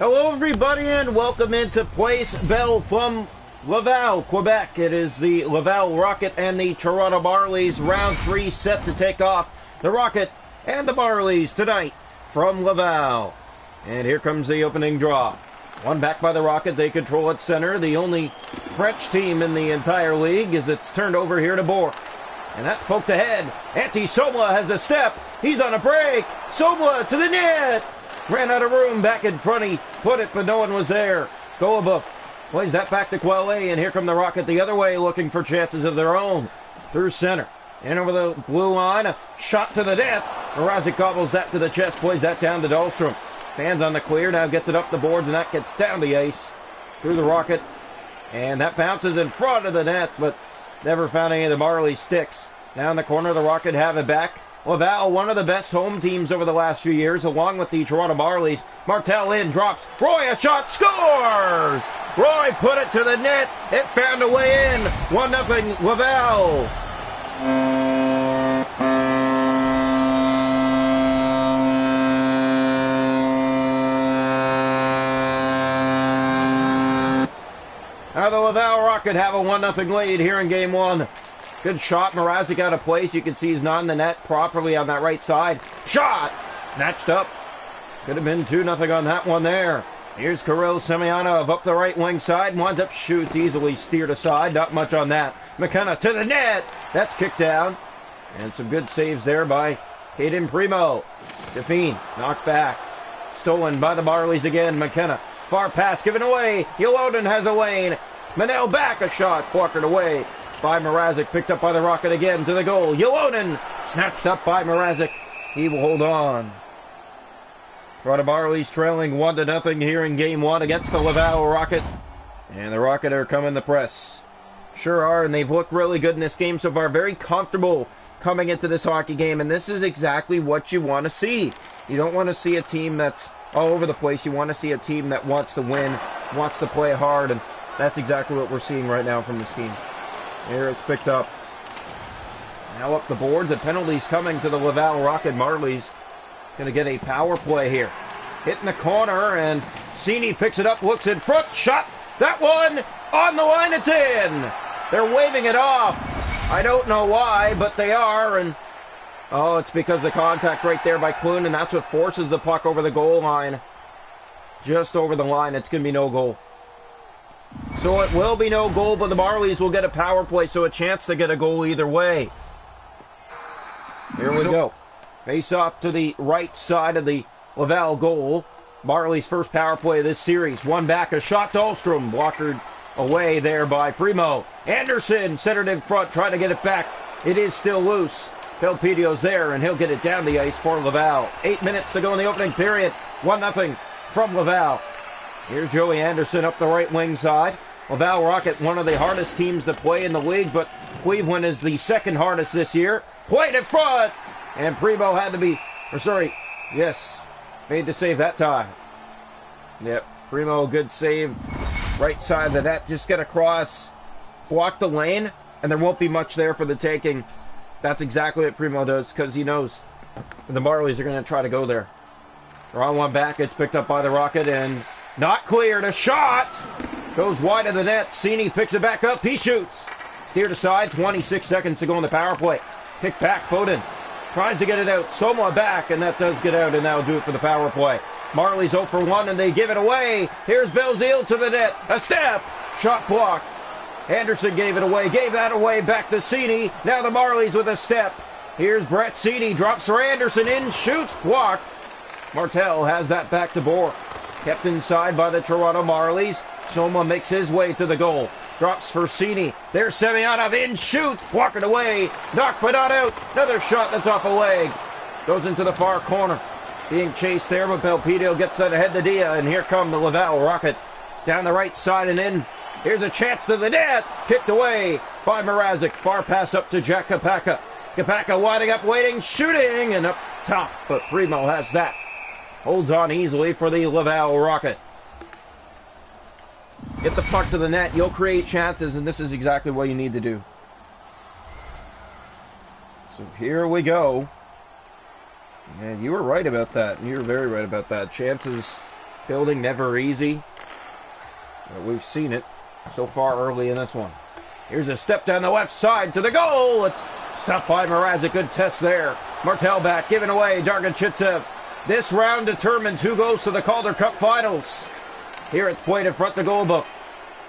Hello everybody and welcome into Place Bell from Laval, Quebec. It is the Laval Rocket and the Toronto Marlies round 3 set to take off. The Rocket and the Marlies tonight from Laval. And here comes the opening draw. One back by the Rocket, they control at center. The only French team in the entire league as it's turned over here to Bourque. And that's poked ahead. Somla has a step. He's on a break. Somla to the net. Ran out of room back in front. He put it, but no one was there. Goluboff plays that back to Quelle, and here come the Rocket the other way, looking for chances of their own. Through center. And over the blue line. A shot to the net. Mrazek gobbles that to the chest. Plays that down to Dahlstrom. Fans on the clear. Now gets it up the boards, and that gets down the ice. Through the Rocket. And that bounces in front of the net, but never found any of the Marlies sticks. Now in the corner, the Rocket have it back. Laval, one of the best home teams over the last few years, along with the Toronto Marlies. Martel in, drops. Roy, a shot, scores! Roy put it to the net. It found a way in. 1-0 Laval. Now the Laval Rocket have a 1-0 lead here in Game 1. Good shot. Mrazek out of place. You can see he's not in the net properly on that right side. Shot! Snatched up. Could have been 2-0 on that one there. Here's Kirill Semyonov up the right wing side. Winds up, shoots, easily steered aside. Not much on that. McKenna to the net. That's kicked down. And some good saves there by Caden Primo. Define knocked back. Stolen by the Marlies again. McKenna. Far pass given away. Yoloden has a lane. Manel back, a shot. Blockered away by Mrazek, picked up by the Rocket again to the goal. Yolonen snatched up by Mrazek. He will hold on. Toronto Marlies trailing 1-0 here in Game 1 against the Laval Rocket. And the Rocket are coming to press. Sure are, and they've looked really good in this game so far. Very comfortable coming into this hockey game, and this is exactly what you want to see. You don't want to see a team that's all over the place. You want to see a team that wants to win, wants to play hard, and that's exactly what we're seeing right now from this team. Here it's picked up. Now up the boards. A penalty's coming to the Laval Rocket. Marlies going to get a power play here. Hitting the corner, and Cini picks it up, looks in front, shot. That one on the line, it's in. They're waving it off. I don't know why, but they are, and oh, it's because of the contact right there by Clune, and that's what forces the puck over the goal line. Just over the line. It's going to be no goal. So it will be no goal, but the Marlies will get a power play, so a chance to get a goal either way. Here we go. Face off to the right side of the Laval goal. Marlies' first power play of this series. One back, a shot. Dahlstrom blockered away there by Primo. Anderson centered in front, trying to get it back. It is still loose. Pelpidio's there, and he'll get it down the ice for Laval. 8 minutes to go in the opening period. 1-0 from Laval. Here's Joey Anderson up the right wing side. Laval Rocket, one of the hardest teams to play in the league, but Cleveland is the second hardest this year. Played in front, and Primo had to be, made the save that time. Yep, Primo, good save. Right side of the net, just get across, block the lane, and there won't be much there for the taking. That's exactly what Primo does, because he knows the Marlies are going to try to go there. They're on one back, it's picked up by the Rocket, and not cleared. A shot goes wide of the net. Cini picks it back up. He shoots. Steered aside. 26 seconds to go in the power play. Kick back. Bowden tries to get it out. Soma back, and that does get out, and that'll do it for the power play. Marlies 0 for 1, and they give it away. Here's Belzile to the net. A step. Shot blocked. Anderson gave it away. Gave that away back to Cini. Now the Marlies with a step. Here's Brett Cini. Drops for Anderson. In. Shoots. Blocked. Martel has that back to Bourque. Kept inside by the Toronto Marlies. Soma makes his way to the goal. Drops for Cini. There's Semyonov in. Shoots. Block it away. Knocked but not out. Another shot that's off a leg. Goes into the far corner. Being chased there, but Pelpidio gets that ahead to Dia. And here come the Laval Rocket. Down the right side and in. Here's a chance to the net. Kicked away by Mrazek. Far pass up to Jack Kapaka. Kapaka winding up, waiting, shooting, and up top. But Primo has that. Holds on easily for the Laval Rocket. Get the puck to the net. You'll create chances, and this is exactly what you need to do. So here we go. And you were right about that. You were very right about that. Chances building never easy. But we've seen it so far early in this one. Here's a step down the left side to the goal. It's stopped by Mrazek. Good test there. Martel back, giving away. Dargachitsev. This round determines who goes to the Calder Cup Finals. Here it's played in front of the goal book.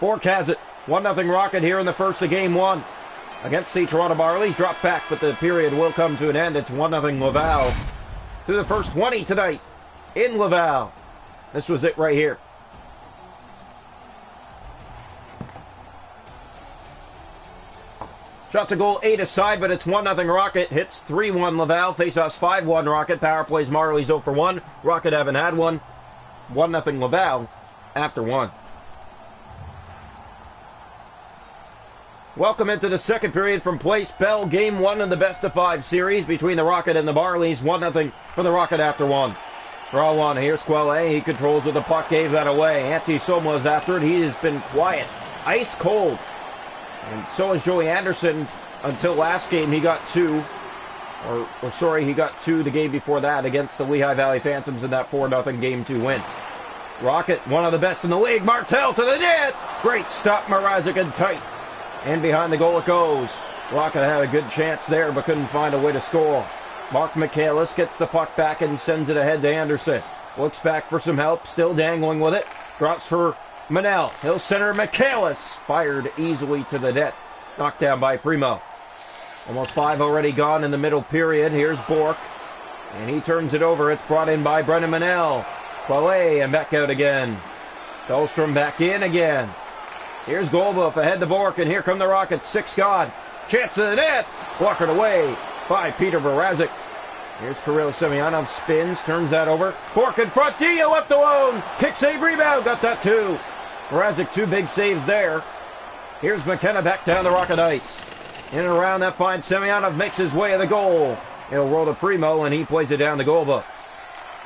Bork has it. 1-0 Rocket here in the first of game one. Against the Toronto Marlies. Drop back, but the period will come to an end. It's 1-0 Laval. Through the first 20 tonight in Laval. This was it right here. Shot to goal 8 aside, but it's 1-0 Rocket. Hits 3-1 Laval. Faceoffs 5-1 Rocket. Power plays Marlies 0 for 1. Rocket haven't had one. 1-0 Laval after 1. Welcome into the second period from Place Bell. Game 1 in the best-of-5 series between the Rocket and the Marlies. 1-0 for the Rocket after 1. Draw 1. Here's Quelle. He controls with the puck. Gave that away. Antti is after it. He has been quiet. Ice cold. And so is Joey Anderson. Until last game, he got 2. He got 2 the game before that against the Lehigh Valley Phantoms in that 4-0 Game 2 win. Rocket, one of the best in the league. Martel to the net. Great stop, Mrazek and tight. And behind the goal it goes. Rocket had a good chance there, but couldn't find a way to score. Mark Michaelis gets the puck back and sends it ahead to Anderson. Looks back for some help, still dangling with it. Drops for Manel. He'll center Michaelis. Fired easily to the net. Knocked down by Primo. Almost 5 already gone in the middle period. Here's Bork. And he turns it over. It's brought in by Brennan Manel. Quelle and back out again. Dahlstrom back in again. Here's Golbuff ahead to Bork, and here come the Rockets. 6 gone. Chance to the net. Blocked away by Peter Mrazek. Here's Kirill Semyonov. Spins, turns that over. Bork in front. Dia left alone. Kick save rebound. Got that too. Mrazek 2 big saves there. Here's McKenna back down the Rocket ice. In and around that finds Semyonov. Makes his way to the goal. He'll roll to Primo, and he plays it down to Golbuff.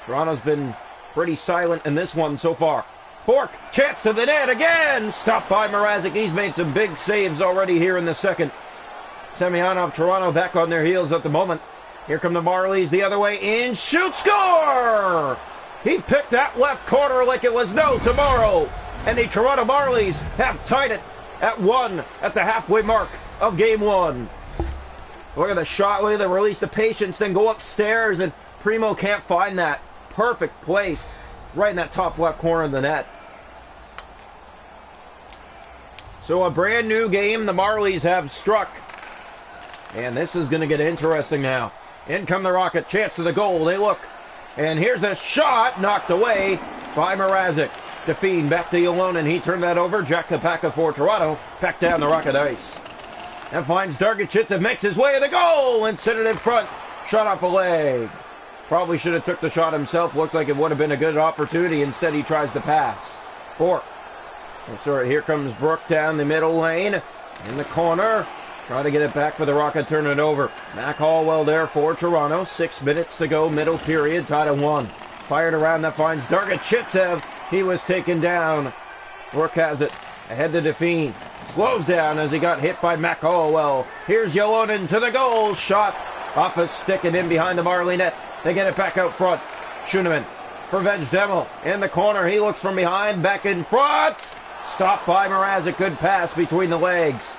Toronto's been pretty silent in this one so far. Bork, chance to the net again. Stopped by Mrazek. He's made some big saves already here in the second. Semyonov, Toronto back on their heels at the moment. Here come the Marlies the other way in. Shoot, score! He picked that left corner like it was no tomorrow. And the Toronto Marlies have tied it at 1 at the halfway mark of game 1. Look at the shot, look at the release of patience, then go upstairs, and Primo can't find that. Perfect place. Right in that top left corner of the net. So a brand new game the Marlies have struck. And this is going to get interesting now. In come the Rocket. Chance to the goal. They look. And here's a shot knocked away by Mrazek. Define back to Yolonen. He turned that over. Jack Kapaka for Toronto. Back down the Rocket ice. And finds Dargachitsev. Makes his way to the goal. And set it in front. Shot off a leg. Probably should have took the shot himself. Looked like it would have been a good opportunity. Instead, he tries to pass. Bork. Oh, sorry, here comes Brook down the middle lane. In the corner. Trying to get it back for the Rocket. Turn it over. Mac Hallwell there for Toronto. 6 minutes to go. Middle period. Tied at 1. Fired around. That finds Dargachitsev. He was taken down. Brook has it. Ahead to Define. Slows down as he got hit by Mac Hallwell. Here's Yolonen to the goal. Shot off a stick and in behind the Marley net. They get it back out front. Schuneman for Vejdemel in the corner. He looks from behind, back in front. Stopped by Mrazek. Good pass between the legs.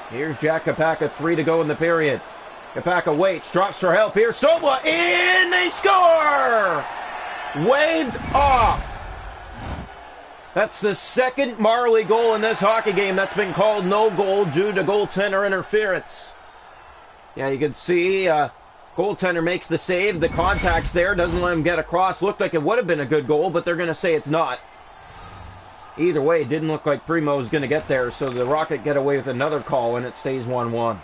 Here's Jack Kapaka. 3 to go in the period. Kapaka waits, drops for help. Here's Sobla in. They score. Waved off. That's the second Marley goal in this hockey game that's been called no goal due to goaltender interference. Yeah, you can see goaltender makes the save. The contact's there. Doesn't let him get across. Looked like it would have been a good goal, but they're going to say it's not. Either way, it didn't look like Primo was going to get there, so the Rocket get away with another call, and it stays 1-1.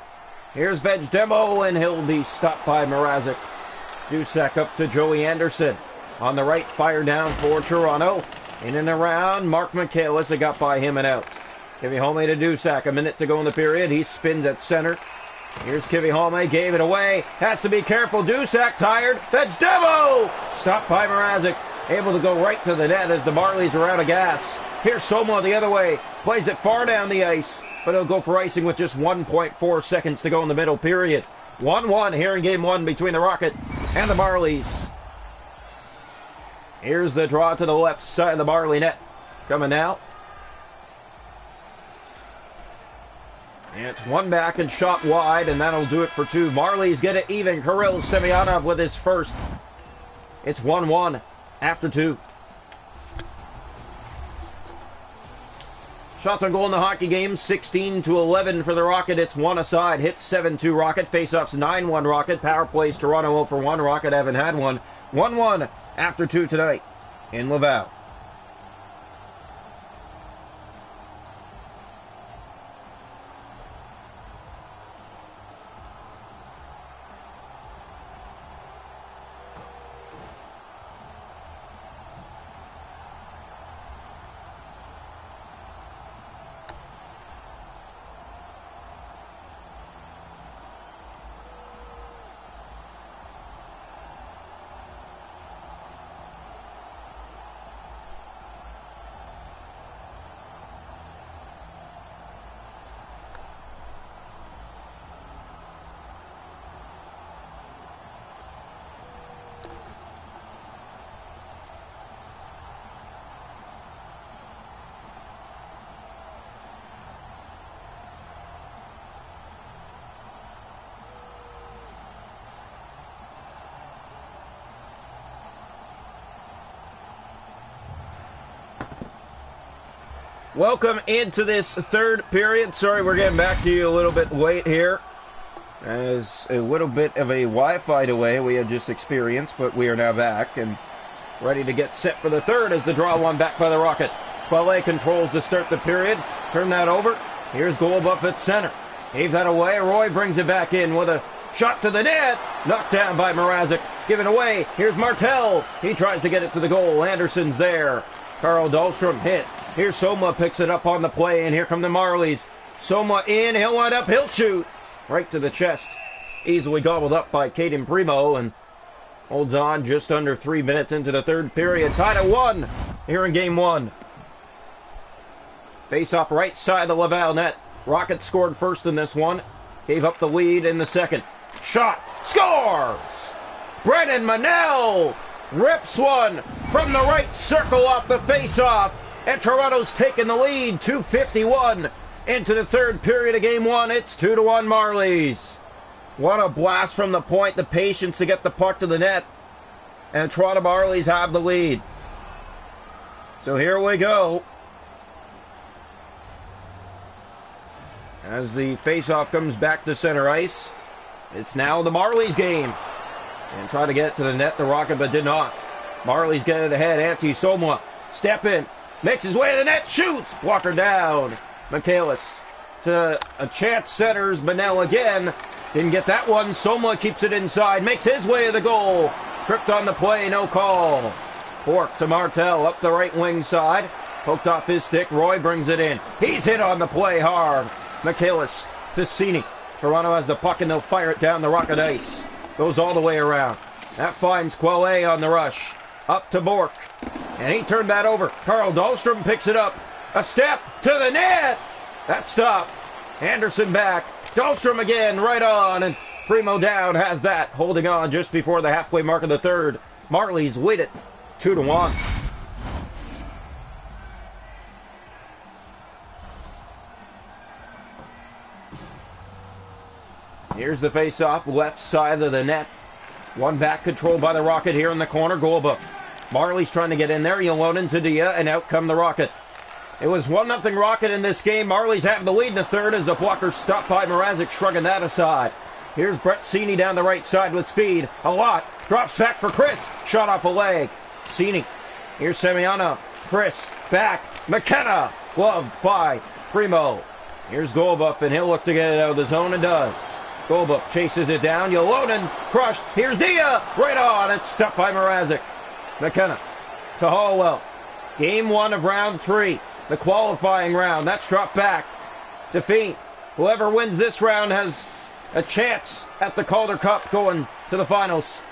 Here's Vejdemel, and he'll be stopped by Mrazek. Dusak up to Joey Anderson. On the right, fire down for Toronto. In and around, Mark Michaelis. It got by him and out. Kivihalme to Dusak. A minute to go in the period. He spins at center. Here's Kivihalme, gave it away. Has to be careful. Dusak tired. Vejdemel! Stopped by Mrazek. Able to go right to the net as the Marlies are out of gas. Here's Soma the other way. Plays it far down the ice. But he'll go for icing with just 1.4 seconds to go in the middle period. 1-1 here in game 1 between the Rocket and the Marlies. Here's the draw to the left side of the Marley net. Coming now. And it's one back and shot wide, and that'll do it for two. Marlies get it even. Kirill Semyonov with his first. It's 1-1 after two. Shots on goal in the hockey game, 16-11 for the Rocket. It's one aside. Hits 7-2 Rocket. Faceoffs 9-1 Rocket. Power plays Toronto 0-1. Rocket haven't had one. 1-1 after two tonight in Laval. Welcome into this third period. Sorry, we're getting back to you a little bit late here. As a little bit of a Wi-Fi delay we had just experienced, but we are now back and ready to get set for the third as the draw one back by the Rocket. Ballet controls to start the period. Turn that over. Here's Golub at center. Gave that away. Roy brings it back in with a shot to the net. Knocked down by Mrazek. Given away. Here's Martel. He tries to get it to the goal. Anderson's there. Carl Dahlstrom hit. Here's Soma, picks it up on the play, and here come the Marlies. Soma in, he'll wind up, he'll shoot. Right to the chest. Easily gobbled up by Caden Primo, and holds on just under 3 minutes into the third period. Tied at 1 here in game one. Face off right side of the Laval net. Rocket scored first in this one. Gave up the lead in the second. Shot, scores! Brennan Manel rips one from the right circle off the face-off. And Toronto's taken the lead, 2:51 into the third period of game one. It's 2-1 Marlies. What a blast from the point, the patience to get the puck to the net. And Toronto Marlies have the lead. So here we go. As the faceoff comes back to center ice, it's now the Marlies game. And try to get it to the net, the Rocket, but did not. Marlies get it ahead. Antti Somla, step in. Makes his way to the net, shoots! Walker down. Michaelis to a chance centers. Manel again. Didn't get that one. Soma keeps it inside. Makes his way to the goal. Tripped on the play, no call. Bork to Martel up the right wing side. Poked off his stick. Roy brings it in. He's hit on the play hard. Michaelis to Cini. Toronto has the puck and they'll fire it down the Rocket ice. Goes all the way around. That finds Quelle on the rush. Up to Bork. And he turned that over. Carl Dahlstrom picks it up. A step to the net. That stop. Anderson back. Dahlstrom again, right on. And Primo down has that. Holding on just before the halfway mark of the third. Marlies lead it 2-1. Here's the face-off, left side of the net. One back controlled by the Rocket here in the corner. Golub. Marlies trying to get in there. Yolonen to Dia, and out come the Rocket. It was 1-0 Rocket in this game. Marlies have the lead in the third as the blocker stopped by Mrazek, shrugging that aside. Here's Brett Cini down the right side with speed. A lot. Drops back for Chris. Shot off a leg. Cini. Here's Semyonov. Chris. Back. McKenna. Gloved by Primo. Here's Golub, and he'll look to get it out of the zone, and does. Golub chases it down. Yolonen crushed. Here's Dia. Right on. It's stopped by Mrazek. McKenna to Hallwell. Game one of round 3. The qualifying round. That's dropped back. Defeat. Whoever wins this round has a chance at the Calder Cup going to the finals.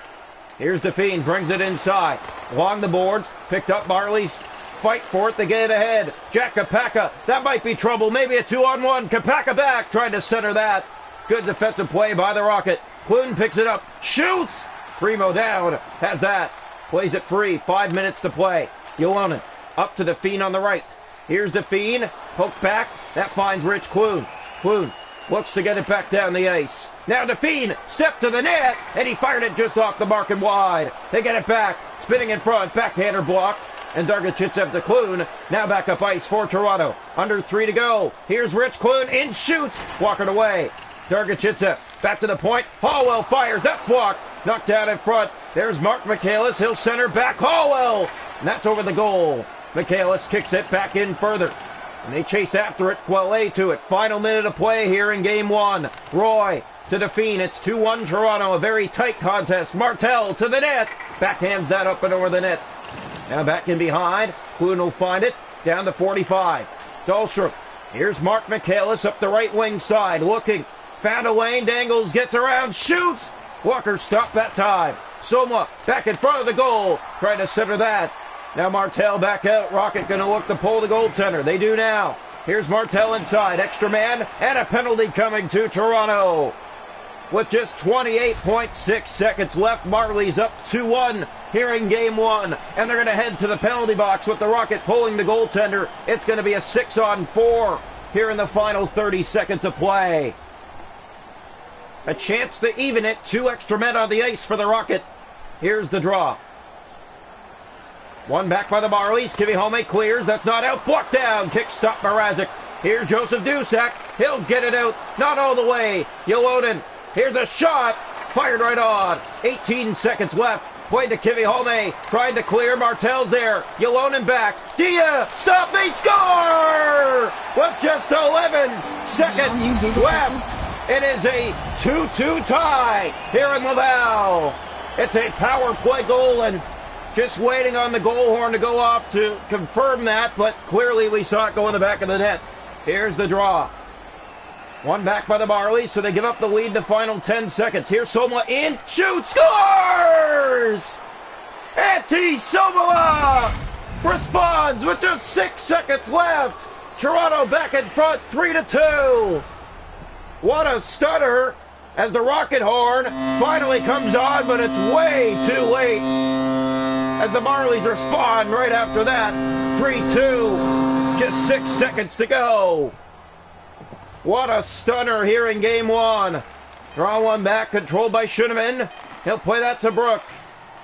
Here's Define. Brings it inside. Along the boards. Picked up Marlies. Fight for it. They get it ahead. Jack Kapaka. That might be trouble. Maybe a 2-on-1. Kapaka back. Trying to center that. Good defensive play by the Rocket. Clune picks it up. Shoots. Primo down. Has that. Plays it free. 5 minutes to play. Yolonen up to Define on the right. Here's Define. Poke back. That finds Rich Clune. Clune looks to get it back down the ice. Now Define, step to the net, and he fired it just off the mark and wide. They get it back, spinning in front, backhander blocked, and Dargachitsev to Clune. Now back up ice for Toronto. Under 3 to go. Here's Rich Clune, in shoots, walking away. Dargachitsev back to the point. Hallwell fires, that's blocked. Knocked down in front. There's Mark Michaelis, he'll center back. Hallwell, and that's over the goal. Michaelis kicks it back in further. And they chase after it. Quelle to it. Final minute of play here in Game 1. Roy to Define. It's 2-1 Toronto. A very tight contest. Martel to the net. Backhands that up and over the net. Now back in behind. Clune will find it. Down to 45. Dahlstrom. Here's Mark Michaelis up the right wing side. Looking. Found a lane. Dangles. Gets around. Shoots. Walker stopped that time. Soma back in front of the goal. Trying to center that. Now Martel back out. Rocket going to look to pull the goaltender. They do now. Here's Martel inside. Extra man and a penalty coming to Toronto. With just 28.6 seconds left, Marlies up 2-1 here in Game 1. And they're going to head to the penalty box with the Rocket pulling the goaltender. It's going to be a 6-on-4 here in the final 30 seconds of play. A chance to even it. 2 extra men on the ice for the Rocket. Here's the draw. One back by the Marlies. Kivihome clears. That's not out. Blocked down. Kick stop Mrazek. Here's Joseph Dusak. He'll get it out. Not all the way. Yolonen. Here's a shot. Fired right on. 18 seconds left. Played to Kivihome. Trying to clear. Martel's there. Yolonen back. Dia. Stop me. Score! With just 11 seconds left. It is a 2-2 tie here in Laval. It's a power play goal, and just waiting on the goal horn to go off to confirm that, but clearly we saw it go in the back of the net. Here's the draw. One back by the Marlies, so they give up the lead the final 10 seconds. Here's Soma in, shoots, scores! Antti Somala responds with just 6 seconds left. Toronto back in front, 3-2. What a stutter as the rocket horn finally comes on, but it's way too late as the Marlies respond right after that. 3-2, just 6 seconds to go. What a stunner here in Game 1. Draw one back, controlled by Schoenemann. He'll play that to Brook.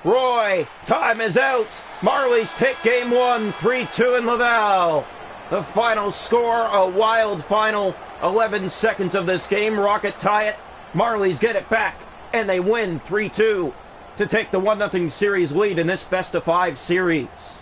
Roy, time is out. Marlies take Game 1, 3-2 in Laval. The final score, a wild final 11 seconds of this game. Rocket tie it. Marlies get it back, and they win 3-2 to take the 1-0 series lead in this best-of-5 series.